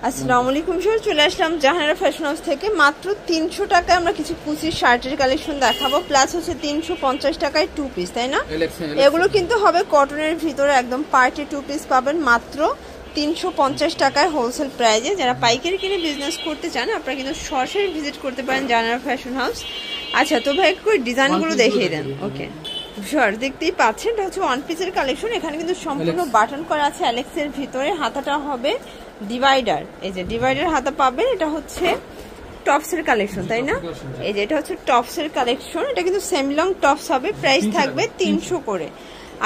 আসসালামু আলাইকুম স্যার, চলে আসলাম জাহানারা ফ্যাশন হাউস থেকে। মাত্র 300 টাকায় আমরা কিছু কুচির শার্টের কালেকশন দেখাবো, প্লাস হচ্ছে 350 টাকায় 2 পিস, তাই না? এগুলো কিন্তু হবে কটনের ভিতরে, একদম পার্টি 2 পিস পাবেন মাত্র 350 টাকায় হোলসেল প্রাইজে। যারা পাইকারি কিনে বিজনেস করতে চান আপনারা কিন্তু সরাসরি ভিজিট করতে পারেন জাহানারা ফ্যাশন হাউস। আচ্ছা, তো ভাই একটু ডিজাইনগুলো দেখিয়ে দেন। ওকে স্যার, দেখতেই পাচ্ছেন এটা হচ্ছে ওয়ান পিসের কালেকশন। এখানে কিন্তু সম্পূর্ণ বাটন করা আছে অ্যালেক্সের ভিতরে। হাতাটা হবে ডিভাইডার, এই যে ডিভাইডার হাতা পাবেন। এটা হচ্ছে টপসের কালেকশন, তাই না? এই যে এটা হচ্ছে টপসের কালেকশন। এটা কিন্তু সেমি লং টপস হবে, প্রাইস থাকবে 300 করে।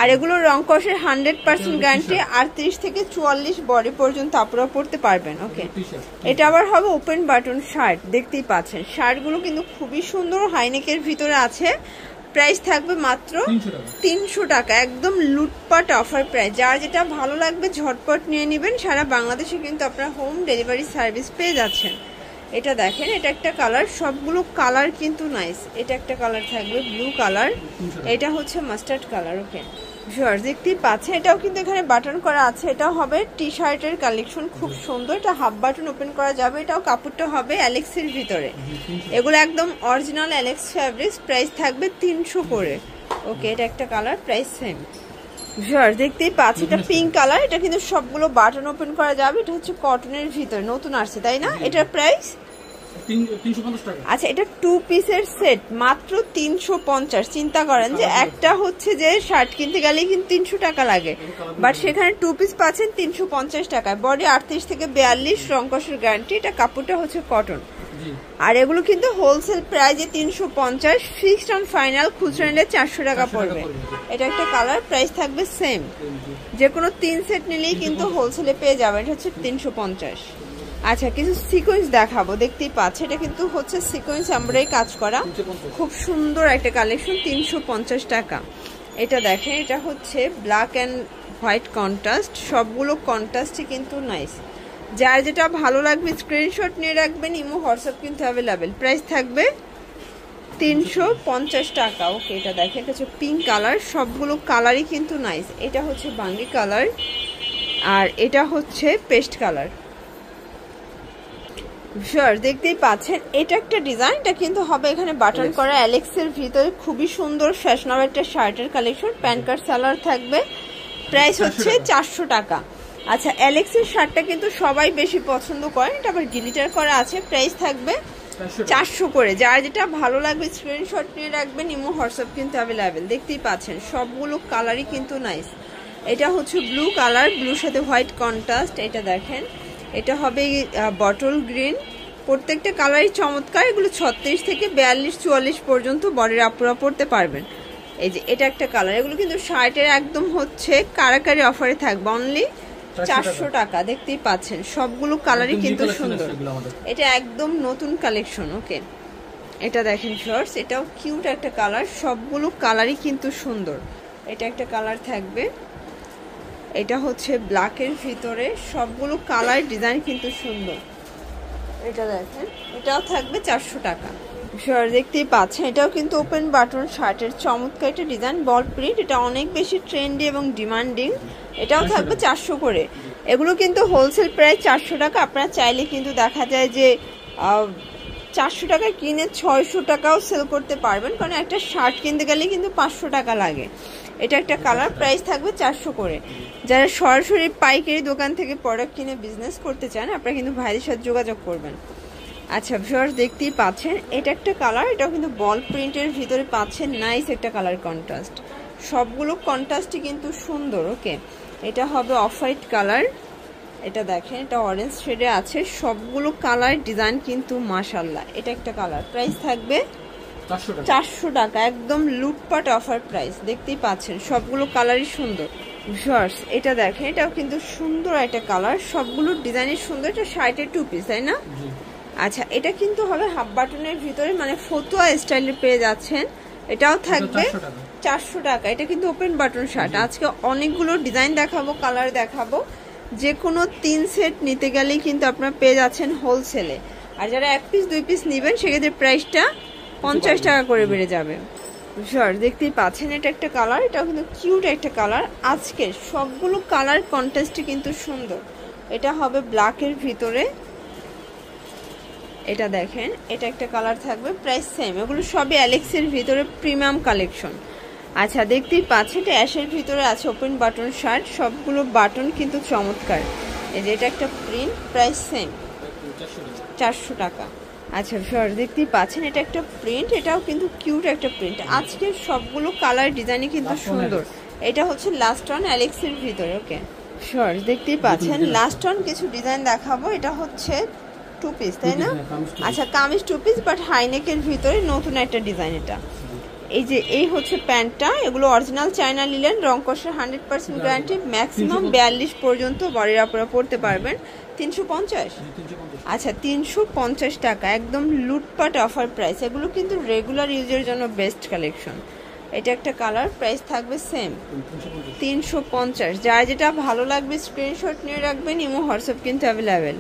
আর এগুলো রং কষের 100% গ্যারান্টি। 38 থেকে 44 বডি পর্যন্ত আপনারা পড়তে পারবেন। ওকে, এটা আবার হবে ওপেন বাটন শার্ট। দেখতেই পাচ্ছেন শার্টগুলো কিন্তু খুবই সুন্দর, হাইনেকের ভিতরে আছে। প্রাইস থাকবে মাত্র 300 টাকা, একদম লুটপাট অফার প্রাইস। যার যেটা ভালো লাগবে ঝটপট নিয়ে নেবেন। সারা বাংলাদেশে কিন্তু আপনারা হোম ডেলিভারি সার্ভিস পেয়ে যাচ্ছেন। এটা দেখেন, এটা একটা কালার, সবগুলো কালার কিন্তু নাইস। এটা একটা কালার থাকবে ব্লু কালার, এটা হচ্ছে মাস্টার্ড কালার। ওকে শিওর, দেখতেই পাচ্ছেন এটাও কিন্তু এখানে বাটন করা আছে। এটাও হবে টি শার্টের কালেকশন, খুব সুন্দর। এটা হাফ বাটন ওপেন করা যাবে। এটাও কাপড়টা হবে অ্যালেক্সের ভিতরে। এগুলো একদম অরিজিনাল অ্যালেক্স ফ্যাব্রিক্স। প্রাইস থাকবে 300 করে। ওকে, এটা একটা কালার, প্রাইস সেম। শিওর, দেখতেই পাচ্ছি এটা পিঙ্ক কালার। এটা কিন্তু সবগুলো বাটন ওপেন করা যাবে। এটা হচ্ছে কটনের ভিতরে, নতুন আসছে, তাই না? এটার প্রাইস 350 টাকা। আচ্ছা, এটা 2 পিসের সেট, মাত্র 350। চিন্তা করেন যে একটা হচ্ছে যে শার্ট কিনতে গেলেই কিন্তু 300 টাকা লাগে, বাট সেখানে 2 পিস পাচ্ছেন 350 টাকায়। বডি 38 থেকে 42, রং কষের গ্যারান্টি। এটা কাপড়টা হচ্ছে কটন। আর এগুলো কিন্তু হোলসেল প্রাইজে 350, ফিক্সড অন ফাইনাল। খুচরা নিলে 400 টাকা পড়বে। এটা একটা কালার, প্রাইস থাকবে সেম। যে কোনো 3 সেট নিলেই কিন্তু হোলসেলে পেয়ে যাবেন। এটা হচ্ছে 350। আচ্ছা, কিছু সিকোয়েন্স দেখাবো। দেখতেই পাচ্ছে এটা কিন্তু হচ্ছে সিকোয়েন্স এমব্রয়ডারি কাজ করা, খুব সুন্দর একটা কালেকশন। 350 টাকা। এটা দেখেন, এটা হচ্ছে ব্ল্যাক অ্যান্ড হোয়াইট কন্ট্রাস্ট। সবগুলো কন্ট্রাস্টই কিন্তু নাইস। যার যেটা ভালো লাগবে স্ক্রিনশট নিয়ে রাখবেন। ইমো হোয়াটসঅ্যাপ কিন্তু অ্যাভেলেবেল। প্রাইস থাকবে 350 টাকা। ওকে, এটা দেখেন, এটা হচ্ছে পিঙ্ক কালার। সবগুলো কালারই কিন্তু নাইস। এটা হচ্ছে বাঙ্গি কালার, আর এটা হচ্ছে পেস্ট কালার। শিওর, দেখতেই পাচ্ছেন এটা একটা ডিজাইন। এটা কিন্তু হবে এখানে বাটন করা অ্যালেক্সের ভিতরে, খুবই সুন্দর ফ্যাশনেবল একটা শার্টের কালেকশন। প্যান্ট কাট সালোয়ার থাকবে। প্রাইস হচ্ছে 400 টাকা। আচ্ছা, অ্যালেক্সের শার্টটা কিন্তু সবাই বেশি পছন্দ করেন। এটা আবার গ্লিটার করা আছে। প্রাইস থাকবে 400 করে। যার যেটা ভালো লাগবে স্ক্রিনশট নিয়ে রাখবেন। ইমো হোয়াটসঅ্যাপ কিন্তু অ্যাভেলেবেল। দেখতেই পাচ্ছেন সবগুলো কালারই কিন্তু নাইস। এটা হচ্ছে ব্লু কালার, ব্লুর সাথে হোয়াইট কন্ট্রাস্ট। এটা দেখেন, এটা হবে বটল গ্রিন। প্রত্যেকটা কালারই চমৎকার। এগুলো 36 থেকে 42, 44 পর্যন্ত বডির আপুরা পড়তে পারবেন। এই যে এটা একটা কালার। এগুলো কিন্তু শার্টের একদম হচ্ছে কারাকারি অফারে থাকবে, অনলি 400 টাকা। দেখতেই পাচ্ছেন সবগুলো কালারই কিন্তু সুন্দর। এটা একদম নতুন কালেকশন। ওকে, এটা দেখেন শর্টস, এটাও কিউট একটা কালার। সবগুলো কালারই কিন্তু সুন্দর। এটা একটা কালার থাকবে, এটা হচ্ছে ব্ল্যাকের ভিতরে। সবগুলো কালার ডিজাইন কিন্তু সুন্দর। এটা দেখেন, এটাও থাকবে 400 টাকা। শিওর, দেখতেই পাচ্ছেন এটাও কিন্তু ওপেন বাটন শার্টের চমৎকার একটা ডিজাইন, বল প্রিন্ট। এটা অনেক বেশি ট্রেন্ডি এবং ডিমান্ডিং। এটাও থাকবে 400 করে। এগুলো কিন্তু হোলসেল প্রাইস 400 টাকা। আপনারা চাইলে কিন্তু দেখা যায় যে 400 টাকা কিনে 600 টাকাও সেল করতে পারবেন, কারণ একটা শার্ট কিনতে গেলে কিন্তু 500 টাকা লাগে। এটা একটা কালার, প্রাইস থাকবে 400 করে। যারা সরাসরি পাইকারি দোকান থেকে প্রোডাক্ট কিনে বিজনেস করতে চান আপনারা কিন্তু ভাইদের সাথে যোগাযোগ করবেন। আচ্ছা ভিউয়ার্স, দেখতেই পাচ্ছেন এটা একটা কালার। এটাও কিন্তু বল প্রিন্টের ভিতরে পাচ্ছেন, নাইস একটা কালার কন্ট্রাস্ট। সবগুলো কন্ট্রাস্টই কিন্তু সুন্দর। ওকে, এটা হবে অফ হোয়াইট কালার। এটা দেখেন, এটা অরেঞ্জ শেডে আছে। সবগুলো কালার ডিজাইন কিন্তু মাশাআল্লাহ। এটা একটা কালার, প্রাইস থাকবে 400 টাকা। একদম লুটপাট অফার প্রাইস। দেখতেই পাচ্ছেন সবগুলো কালারই সুন্দর। ভিউয়ার্স, এটা দেখেন, এটাও কিন্তু সুন্দর একটা কালার। সবগুলো ডিজাইনই সুন্দর। এটা শার্টের 2 পিস, তাই না? আচ্ছা, এটা কিন্তু হবে হাফ বাটনের ভিতরে, মানে ফতুয়া স্টাইলে পেয়ে যাচ্ছেন। এটাও থাকবে 400 টাকা। এটা কিন্তু ওপেন বাটন শার্ট। আজকে অনেকগুলো ডিজাইন দেখাবো, কালার দেখাবো। যে কোনো 3 সেট নিতে গেলেই কিন্তু আপনারা পেয়ে যাচ্ছেন হোলসেলে। আর যারা 1 পিস 2 পিস নেবেন সেক্ষেত্রে প্রাইসটা 50 টাকা করে বেড়ে যাবে। শিওর, দেখতেই পাচ্ছেন এটা একটা কালার। এটাও কিন্তু কিউট একটা কালার। আজকের সবগুলো কালার কন্ট্রাস্টই কিন্তু সুন্দর। এটা হবে ব্ল্যাকের ভিতরে, এটা দেখেন এটা একটা কালার থাকবে, প্রাইস সেম। এগুলো সবই অ্যালেক্সের ভিতরে প্রিমিয়াম কালেকশন। আচ্ছা দেখতেই পাচ্ছেন এটা অ্যাশের ভিতরে আছে ওপেন বাটন শার্ট, সবগুলো বাটন কিন্তু চমৎকার। এই যে এটা একটা প্রিন্ট, প্রাইস সেম 400 টাকা। আচ্ছা ভিউয়ার্স দেখতেই পাচ্ছেন এটা একটা প্রিন্ট, এটাও কিন্তু কিউট একটা প্রিন্ট। আজকের সবগুলো কালার ডিজাইনই কিন্তু সুন্দর। এটা হচ্ছে লাস্ট অন অ্যালেক্সের ভিতরে। ওকে ভিউয়ার্স দেখতেই পাচ্ছেন লাস্ট অন কিছু ডিজাইন দেখাবো। এটা হচ্ছে টু পিস, তাই না? আচ্ছা কামিজ টু পিস বাট হাইনেকের ভিতরে নতুন একটা ডিজাইন। এটা এই যে এই হচ্ছে প্যান্টটা, এগুলো অরিজিনাল চায়না লিলেন, রং কষের 100% গ্যারান্টি, ম্যাক্সিমাম 42 পর্যন্ত বডির আপনারা পড়তে পারবেন। 350। আচ্ছা 350 টাকা, একদম লুটপাট অফার প্রাইস। এগুলো কিন্তু রেগুলার ইউজের জন্য বেস্ট কালেকশন। এটা একটা কালার, প্রাইস থাকবে সেম 350। যার যেটা ভালো লাগবে স্ক্রিনশট নিয়ে রাখবেন, ইমো হোয়াটসঅ্যাপ কিন্তু অ্যাভেলেবেল।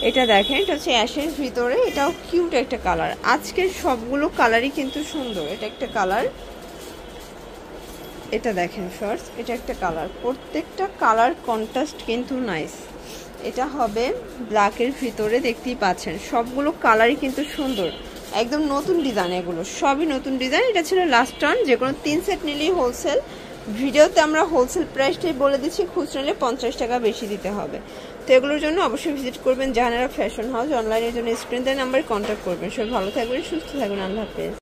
এটা দেখেন এটা হচ্ছে অ্যাশের ভিতরে, এটাও কিউট একটা কালার। আজকের সবগুলো কালারই কিন্তু সুন্দর। এটা একটা কালার, এটা দেখেন শর্টস, এটা একটা কালার, প্রত্যেকটা কালার কন্ট্রাস্ট কিন্তু নাইস। এটা হবে ব্ল্যাকের ভিতরে, দেখতেই পাচ্ছেন সবগুলো কালারই কিন্তু সুন্দর, একদম নতুন ডিজাইন, এগুলো সবই নতুন ডিজাইন। এটা ছিল লাস্ট টার্ন, যে কোনো 3 সেট নিলেই হোলসেল। ভিডিওতে আমরা হোলসেল প্রাইসটাই বলে দিচ্ছি, খুচরা নিলে 50 টাকা বেশি দিতে হবে। তো এগুলোর জন্য অবশ্যই ভিজিট করবেন জাহানারা ফ্যাশন হাউস। অনলাইনের জন্য স্ক্রিন দেওয়া নাম্বারে কন্ট্যাক্ট করবেন। সবাই ভালো থাকবেন, সুস্থ থাকবেন, আল্লাহ হাফেজ।